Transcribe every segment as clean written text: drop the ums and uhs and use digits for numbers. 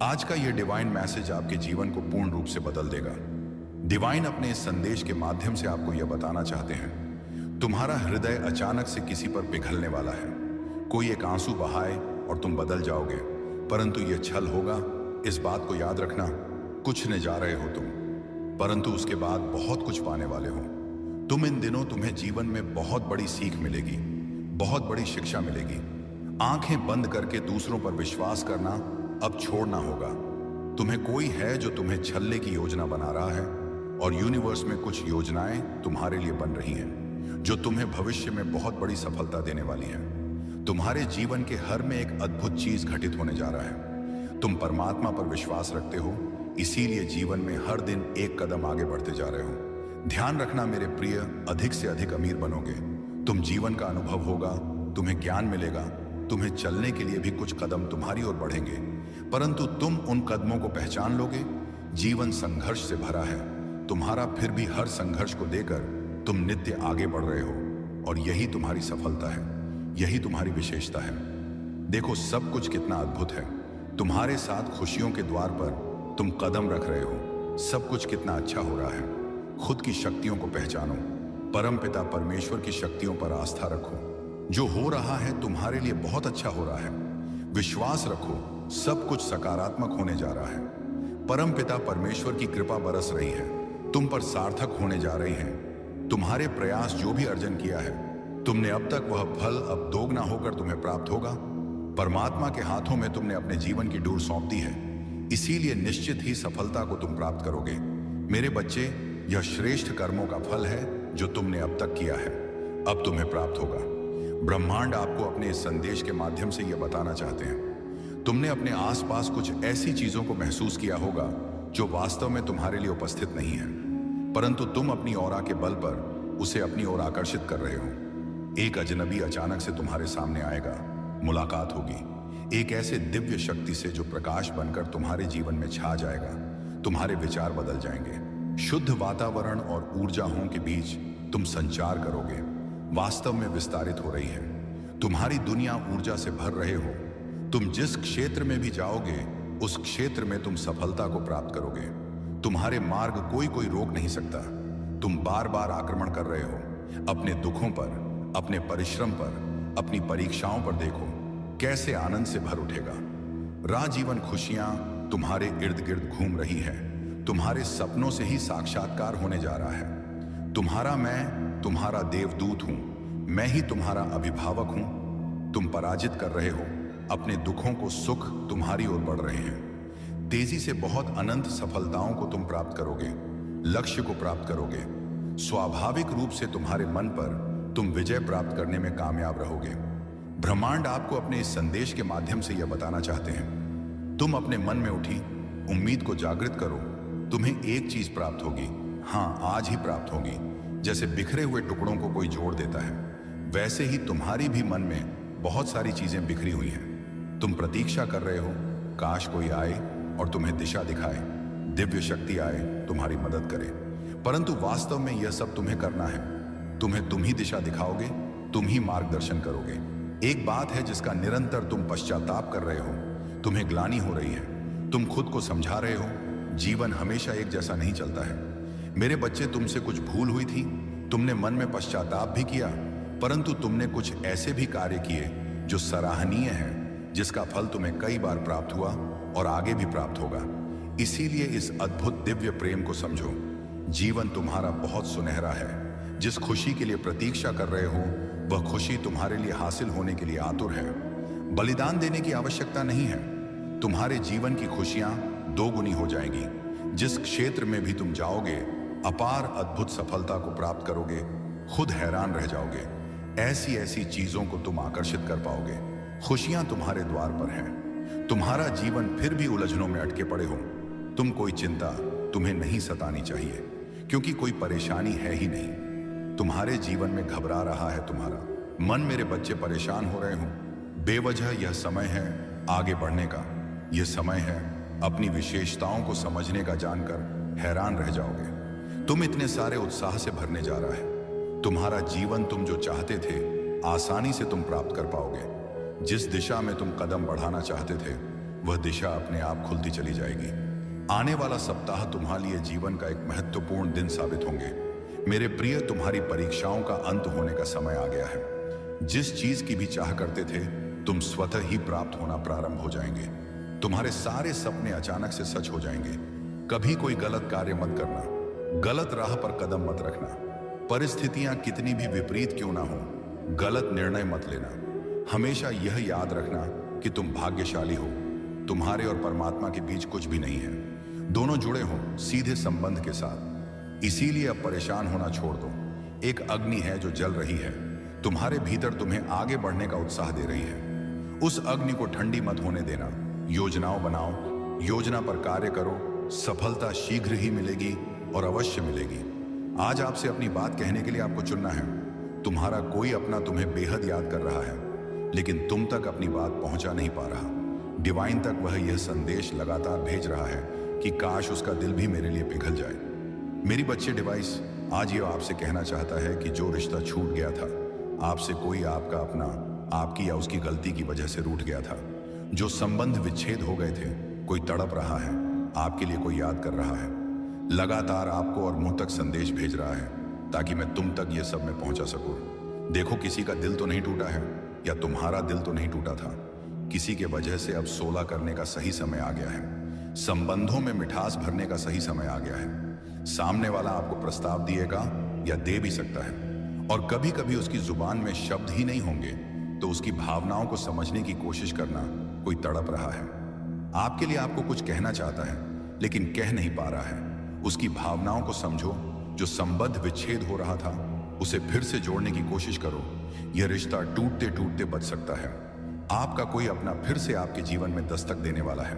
आज का ये डिवाइन मैसेज आपके जीवन को पूर्ण रूप से बदल देगा। डिवाइन अपने इस संदेश के माध्यम से आपको यह बताना चाहते हैं, तुम्हारा हृदय अचानक से किसी पर पिघलने वाला है। कोई एक आंसू बहाए और तुम बदल जाओगे, परंतु यह छल होगा। इस बात को याद रखना, कुछ ने जा रहे हो तुम, परंतु उसके बाद बहुत कुछ पाने वाले हो। तुम इन दिनों तुम्हें जीवन में बहुत बड़ी सीख मिलेगी, बहुत बड़ी शिक्षा मिलेगी। आंखें बंद करके दूसरों पर विश्वास करना अब छोड़ना होगा। तुम्हें कोई है जो तुम्हें छलने की योजना बना रहा है, और यूनिवर्स में कुछ योजनाएं तुम्हारे लिए बन रही हैं जो तुम्हें भविष्य में बहुत बड़ी सफलता देने वाली हैं। तुम्हारे जीवन के हर में एक अद्भुत चीज घटित होने जा रहा है। तुम परमात्मा पर विश्वास रखते हो, इसीलिए जीवन में हर दिन एक कदम आगे बढ़ते जा रहे हो। ध्यान रखना मेरे प्रिय, अधिक से अधिक अमीर बनोगे। तुम जीवन का अनुभव होगा, तुम्हें ज्ञान मिलेगा, तुम्हें चलने के लिए भी कुछ कदम तुम्हारी ओर बढ़ेंगे, परंतु तुम उन कदमों को पहचान लोगे। जीवन संघर्ष से भरा है तुम्हारा, फिर भी हर संघर्ष को देकर तुम नित्य आगे बढ़ रहे हो, और यही तुम्हारी सफलता है, यही तुम्हारी विशेषता है। देखो सब कुछ कितना अद्भुत है। तुम्हारे साथ खुशियों के द्वार पर तुम कदम रख रहे हो। सब कुछ कितना अच्छा हो रहा है। खुद की शक्तियों को पहचानो, परमपिता परमेश्वर की शक्तियों पर आस्था रखो। जो हो रहा है तुम्हारे लिए बहुत अच्छा हो रहा है। विश्वास रखो, सब कुछ सकारात्मक होने जा रहा है। परमपिता परमेश्वर की कृपा बरस रही है, तुम पर सार्थक होने जा रही है। तुम्हारे प्रयास जो भी अर्जन किया है तुमने अब तक, वह फल अब दोगुना होकर तुम्हें प्राप्त होगा। परमात्मा के हाथों में तुमने अपने जीवन की डोर सौंप दी है, इसीलिए निश्चित ही सफलता को तुम प्राप्त करोगे। मेरे बच्चे, यह श्रेष्ठ कर्मों का फल है जो तुमने अब तक किया है, अब तुम्हें प्राप्त होगा। ब्रह्मांड आपको अपने इस संदेश के माध्यम से यह बताना चाहते हैं, तुमने अपने आसपास कुछ ऐसी चीजों को महसूस किया होगा जो वास्तव में तुम्हारे लिए उपस्थित नहीं है, परंतु तुम अपनी ऑरा के बल पर उसे अपनी ओर आकर्षित कर रहे हो। एक अजनबी अचानक से तुम्हारे सामने आएगा, मुलाकात होगी एक ऐसे दिव्य शक्ति से जो प्रकाश बनकर तुम्हारे जीवन में छा जाएगा। तुम्हारे विचार बदल जाएंगे। शुद्ध वातावरण और ऊर्जाओं के बीच तुम संचार करोगे, वास्तव में विस्तारित हो रही है। तुम्हारी दुनिया ऊर्जा से भर रहे हो। तुम जिस क्षेत्र में भी जाओगे उस क्षेत्र में तुम सफलता को प्राप्त करोगे। तुम्हारे मार्ग कोई रोक नहीं सकता। तुम बार बार आक्रमण कर रहे हो अपने दुखों पर, अपने परिश्रम पर, अपनी परीक्षाओं पर। देखो कैसे आनंद से भर उठेगा। राह जीवन खुशियां तुम्हारे इर्द गिर्द घूम रही है। तुम्हारे सपनों से ही साक्षात्कार होने जा रहा है। तुम्हारा मैं तुम्हारा देवदूत हूं, मैं ही तुम्हारा अभिभावक हूं। तुम पराजित कर रहे हो अपने दुखों को, सुख तुम्हारी ओर बढ़ रहे हैं। तेजी से बहुत अनंत सफलताओं को तुम प्राप्त करोगे, लक्ष्य को प्राप्त करोगे। स्वाभाविक रूप से तुम्हारे मन पर तुम विजय प्राप्त करने में कामयाब रहोगे। ब्रह्मांड आपको अपने इस संदेश के माध्यम से यह बताना चाहते हैं, तुम अपने मन में उठी उम्मीद को जागृत करो। तुम्हें एक चीज प्राप्त होगी, हाँ आज ही प्राप्त होगी। जैसे बिखरे हुए टुकड़ों को कोई जोड़ देता है, वैसे ही तुम्हारी भी मन में बहुत सारी चीजें बिखरी हुई हैं। तुम प्रतीक्षा कर रहे हो काश कोई आए और तुम्हें दिशा दिखाए, दिव्य शक्ति आए तुम्हारी मदद करे, परंतु वास्तव में यह सब तुम्हें करना है। तुम ही दिशा दिखाओगे, तुम ही मार्गदर्शन करोगे। एक बात है जिसका निरंतर तुम पश्चाताप कर रहे हो, तुम्हें ग्लानि हो रही है। तुम खुद को समझा रहे हो जीवन हमेशा एक जैसा नहीं चलता है। मेरे बच्चे, तुमसे कुछ भूल हुई थी, तुमने मन में पश्चाताप भी किया, परंतु तुमने कुछ ऐसे भी कार्य किए जो सराहनीय हैं, जिसका फल तुम्हें कई बार प्राप्त हुआ और आगे भी प्राप्त होगा। इसीलिए इस अद्भुत दिव्य प्रेम को समझो। जीवन तुम्हारा बहुत सुनहरा है। जिस खुशी के लिए प्रतीक्षा कर रहे हो वह खुशी तुम्हारे लिए हासिल होने के लिए आतुर है। बलिदान देने की आवश्यकता नहीं है। तुम्हारे जीवन की खुशियां दोगुनी हो जाएंगी। जिस क्षेत्र में भी तुम जाओगे अपार अद्भुत सफलता को प्राप्त करोगे। खुद हैरान रह जाओगे, ऐसी ऐसी चीजों को तुम आकर्षित कर पाओगे। खुशियां तुम्हारे द्वार पर हैं। तुम्हारा जीवन फिर भी उलझनों में अटके पड़े हो, तुम कोई चिंता तुम्हें नहीं सतानी चाहिए, क्योंकि कोई परेशानी है ही नहीं। तुम्हारे जीवन में घबरा रहा है तुम्हारा मन। मेरे बच्चे, परेशान हो रहे हो बेवजह। यह समय है आगे बढ़ने का। यह समय है अपनी विशेषताओं को समझने का। जानकर हैरान रह जाओगे, तुम इतने सारे उत्साह से भरने जा रहा है। तुम्हारा जीवन तुम जो चाहते थे आसानी से तुम प्राप्त कर पाओगे। जिस दिशा में तुम कदम बढ़ाना चाहते थे वह दिशा अपने आप खुलती चली जाएगी। आने वाला सप्ताह तुम्हारे लिए जीवन का एक महत्वपूर्ण दिन साबित होंगे। मेरे प्रिय, तुम्हारी परीक्षाओं का अंत होने का समय आ गया है। जिस चीज की भी चाह करते थे, तुम स्वतः ही प्राप्त होना प्रारंभ हो जाएंगे। तुम्हारे सारे सपने अचानक से सच हो जाएंगे। कभी कोई गलत कार्य मत करना, गलत राह पर कदम मत रखना। परिस्थितियां कितनी भी विपरीत क्यों ना हो, गलत निर्णय मत लेना। हमेशा यह याद रखना कि तुम भाग्यशाली हो। तुम्हारे और परमात्मा के बीच कुछ भी नहीं है। दोनों जुड़े हो सीधे संबंध के साथ। इसीलिए अब परेशान होना छोड़ दो। एक अग्नि है जो जल रही है तुम्हारे भीतर, तुम्हें आगे बढ़ने का उत्साह दे रही है। उस अग्नि को ठंडी मत होने देना। योजनाओं बनाओ, योजना पर कार्य करो। सफलता शीघ्र ही मिलेगी और अवश्य मिलेगी। आज आपसे अपनी बात कहने के लिए आपको चुनना है। तुम्हारा कोई अपना तुम्हें बेहद याद कर रहा है, लेकिन तुम तक अपनी बात पहुंचा नहीं पा रहा। डिवाइन तक वह यह संदेश लगातार भेज रहा है कि काश उसका दिल भी मेरे लिए पिघल जाए। मेरी बच्चे डिवाइस आज ये आपसे कहना चाहता है कि जो रिश्ता छूट गया था आपसे, कोई आपका अपना आपकी या उसकी गलती की वजह से रूठ गया था, जो संबंध विच्छेद हो गए थे, कोई तड़प रहा है, आपके लिए कोई याद कर रहा है, लगातार आपको और मुंह तक संदेश भेज रहा है ताकि मैं तुम तक ये सब में पहुंचा सकूं। देखो, किसी का दिल तो नहीं टूटा है या तुम्हारा दिल तो नहीं टूटा था। किसी के वजह से अब सोला करने का सही समय आ गया है। संबंधों में मिठास भरने का सही समय आ गया है। सामने वाला आपको प्रस्ताव दिएगा या दे भी सकता है, और कभी कभी उसकी जुबान में शब्द ही नहीं होंगे तो उसकी भावनाओं को समझने की कोशिश करना। कोई तड़प रहा है, आपके लिए आपको कुछ कहना चाहता है लेकिन कह नहीं पा रहा है। उसकी भावनाओं को समझो। जो संबंध विच्छेद हो रहा था उसे फिर से जोड़ने की कोशिश करो। यह रिश्ता टूटते टूटते बच सकता है। आपका कोई अपना फिर से आपके जीवन में दस्तक देने वाला है।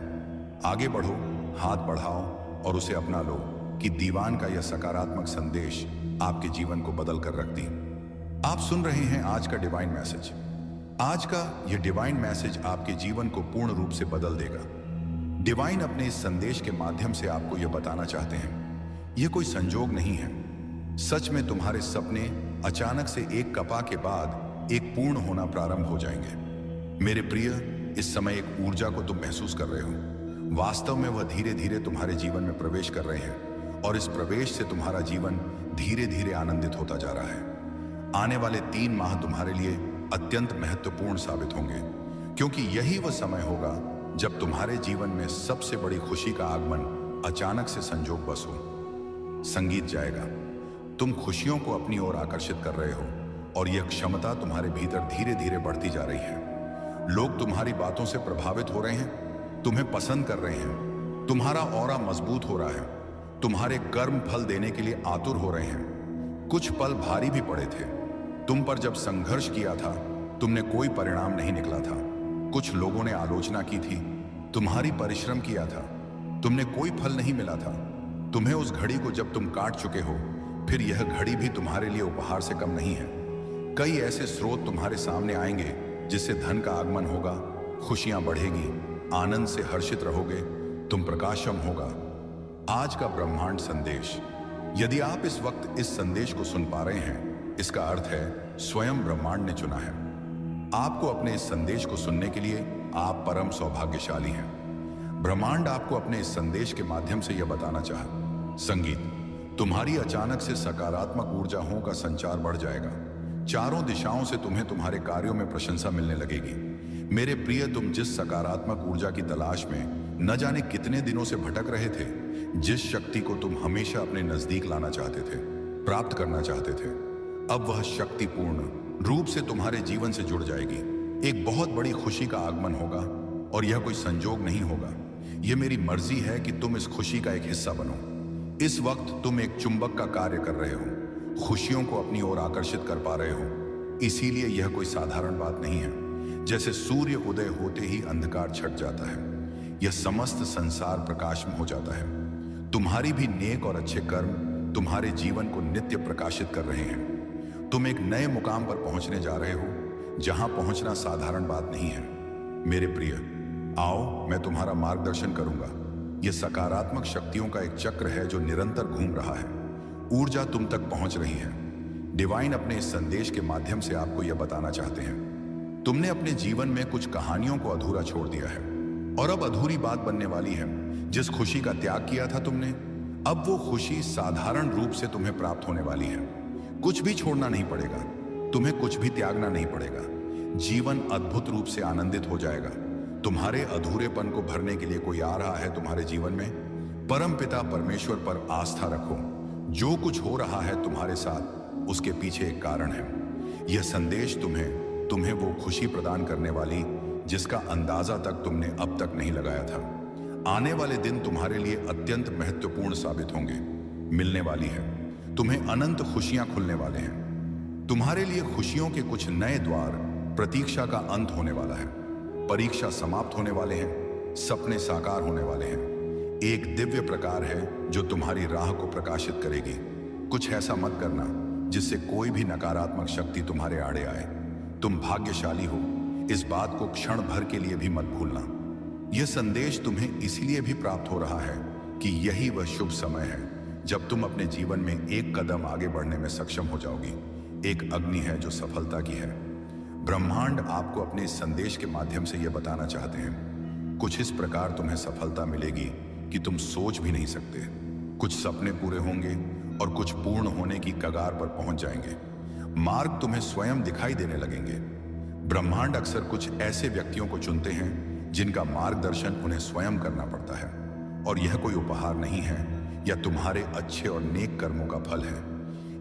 आगे बढ़ो, हाथ बढ़ाओ और उसे अपना लो कि दीवान का यह सकारात्मक संदेश आपके जीवन को बदल कर रख दी। आप सुन रहे हैं आज का डिवाइन मैसेज। आज का यह डिवाइन मैसेज आपके जीवन को पूर्ण रूप से बदल देगा। डिवाइन अपने इस संदेश के माध्यम से आपको यह बताना चाहते हैं, यह कोई संजोग नहीं है। सच में तुम्हारे सपने अचानक से एक कपा के बाद एक पूर्ण होना प्रारंभ हो जाएंगे। मेरे प्रिय, इस समय एक ऊर्जा को तुम महसूस कर रहे हो। वास्तव में वह धीरे धीरे तुम्हारे जीवन में प्रवेश कर रहे हैं और इस प्रवेश से तुम्हारा जीवन धीरे धीरे आनंदित होता जा रहा है। आने वाले 3 माह तुम्हारे लिए अत्यंत महत्वपूर्ण साबित होंगे, क्योंकि यही वह समय होगा जब तुम्हारे जीवन में सबसे बड़ी खुशी का आगमन अचानक से संजोगबश हो। संगीत जाएगा, तुम खुशियों को अपनी ओर आकर्षित कर रहे हो और यह क्षमता तुम्हारे भीतर धीरे धीरे बढ़ती जा रही है। लोग तुम्हारी बातों से प्रभावित हो रहे हैं, तुम्हें पसंद कर रहे हैं, तुम्हारा ऑरा मजबूत हो रहा है, तुम्हारे कर्म फल देने के लिए आतुर हो रहे हैं। कुछ पल भारी भी पड़े थे। तुम पर जब संघर्ष किया था तुमने कोई परिणाम नहीं निकला था। कुछ लोगों ने आलोचना की थी, तुम्हारी परिश्रम किया था, तुमने कोई फल नहीं मिला था। तुम्हें उस घड़ी को जब तुम काट चुके हो, फिर यह घड़ी भी तुम्हारे लिए उपहार से कम नहीं है। कई ऐसे स्रोत तुम्हारे सामने आएंगे जिससे धन का आगमन होगा, खुशियां बढ़ेगी, आनंद से हर्षित रहोगे, तुम प्रकाशम होगा। आज का ब्रह्मांड संदेश, यदि आप इस वक्त इस संदेश को सुन पा रहे हैं, इसका अर्थ है स्वयं ब्रह्मांड ने चुना है आपको अपने इस संदेश को सुनने के लिए। आप परम सौभाग्यशाली हैं। ब्रह्मांड आपको अपने इस संदेश के माध्यम से यह बताना चाहा। संगीत, तुम्हारी अचानक से सकारात्मक ऊर्जाओं का संचार बढ़ जाएगा। चारों दिशाओं से तुम्हें तुम्हारे कार्यों में प्रशंसा मिलने लगेगी। मेरे प्रिय, तुम जिस सकारात्मक ऊर्जा की तलाश में न जाने कितने दिनों से भटक रहे थे, जिस शक्ति को तुम हमेशा अपने नजदीक लाना चाहते थे, प्राप्त करना चाहते थे, अब वह शक्ति पूर्ण रूप से तुम्हारे जीवन से जुड़ जाएगी। एक बहुत बड़ी खुशी का आगमन होगा और यह कोई संजोग नहीं होगा। यह मेरी मर्जी है कि तुम इस खुशी का एक हिस्सा बनो। इस वक्त तुम एक चुंबक का कार्य कर रहे हो, खुशियों को अपनी ओर आकर्षित कर पा रहे हो। इसीलिए यह कोई साधारण बात नहीं है। जैसे सूर्य उदय होते ही अंधकार छट जाता है, यह समस्त संसार प्रकाश में हो जाता है। तुम्हारी भी नेक और अच्छे कर्म तुम्हारे जीवन को नित्य प्रकाशित कर रहे हैं। तुम एक नए मुकाम पर पहुंचने जा रहे हो, जहां पहुंचना साधारण बात नहीं है। मेरे प्रिय, आओ मैं तुम्हारा मार्गदर्शन करूंगा। यह सकारात्मक शक्तियों का एक चक्र है जो निरंतर घूम रहा है। ऊर्जा तुम तक पहुंच रही है। डिवाइन अपने इस संदेश के माध्यम से आपको यह बताना चाहते हैं, तुमने अपने जीवन में कुछ कहानियों को अधूरा छोड़ दिया है। और अब अधूरी बात बनने वाली है। जिस खुशी का त्याग किया था तुमने, अब वो खुशी साधारण रूप से तुम्हें प्राप्त होने वाली है। कुछ भी छोड़ना नहीं पड़ेगा, तुम्हें कुछ भी त्यागना नहीं पड़ेगा। जीवन अद्भुत रूप से आनंदित हो जाएगा। तुम्हारे अधूरेपन को भरने के लिए कोई आ रहा है तुम्हारे जीवन में। परम पिता परमेश्वर पर आस्था रखो। जो कुछ हो रहा है तुम्हारे साथ, उसके पीछे एक कारण है। यह संदेश तुम्हें वो खुशी प्रदान करने वाली जिसका अंदाजा तक तुमने अब तक नहीं लगाया था। आने वाले दिन तुम्हारे लिए अत्यंत महत्वपूर्ण साबित होंगे। मिलने वाली है, तुम्हें अनंत खुशियां खुलने वाले हैं। तुम्हारे लिए खुशियों के कुछ नए द्वार, प्रतीक्षा का अंत होने वाला है। परीक्षा समाप्त होने वाले हैं, सपने साकार होने वाले हैं। एक दिव्य प्रकार है जो तुम्हारी राह को प्रकाशित करेगी। कुछ ऐसा मत करना जिससे कोई भी नकारात्मक शक्ति तुम्हारे आड़े आए। तुम भाग्यशाली हो, इस बात को क्षण भर के लिए भी मत भूलना। यह संदेश तुम्हें इसलिए भी प्राप्त हो रहा है कि यही वह शुभ समय है जब तुम अपने जीवन में एक कदम आगे बढ़ने में सक्षम हो जाओगी। एक अग्नि है जो सफलता की है। ब्रह्मांड आपको अपने इस संदेश के माध्यम से यह बताना चाहते हैं। कुछ इस प्रकार तुम्हें सफलता मिलेगी कि तुम सोच भी नहीं सकते। कुछ सपने पूरे होंगे और कुछ पूर्ण होने की कगार पर पहुंच जाएंगे। मार्ग तुम्हें स्वयं दिखाई देने लगेंगे। ब्रह्मांड अक्सर कुछ ऐसे व्यक्तियों को चुनते हैं जिनका मार्गदर्शन उन्हें स्वयं करना पड़ता है, और यह कोई उपहार नहीं है या तुम्हारे अच्छे और नेक कर्मों का फल है।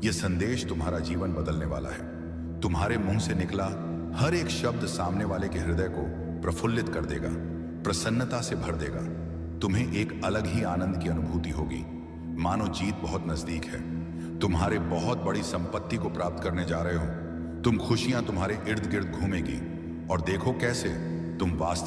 यह संदेश तुम्हारा जीवन बदलने वाला है। तुम्हारे मुंह से निकला हर एक शब्द सामने वाले के हृदय को प्रफुल्लित कर देगा, प्रसन्नता से भर देगा। तुम्हें एक अलग ही आनंद की अनुभूति होगी, मानो जीत बहुत नजदीक है। तुम्हारे बहुत बड़ी संपत्ति को प्राप्त करने जा रहे हो। तुम खुशियां तुम्हारे इर्द गिर्द घूमेगी और देखो कैसे तुम वास्तविक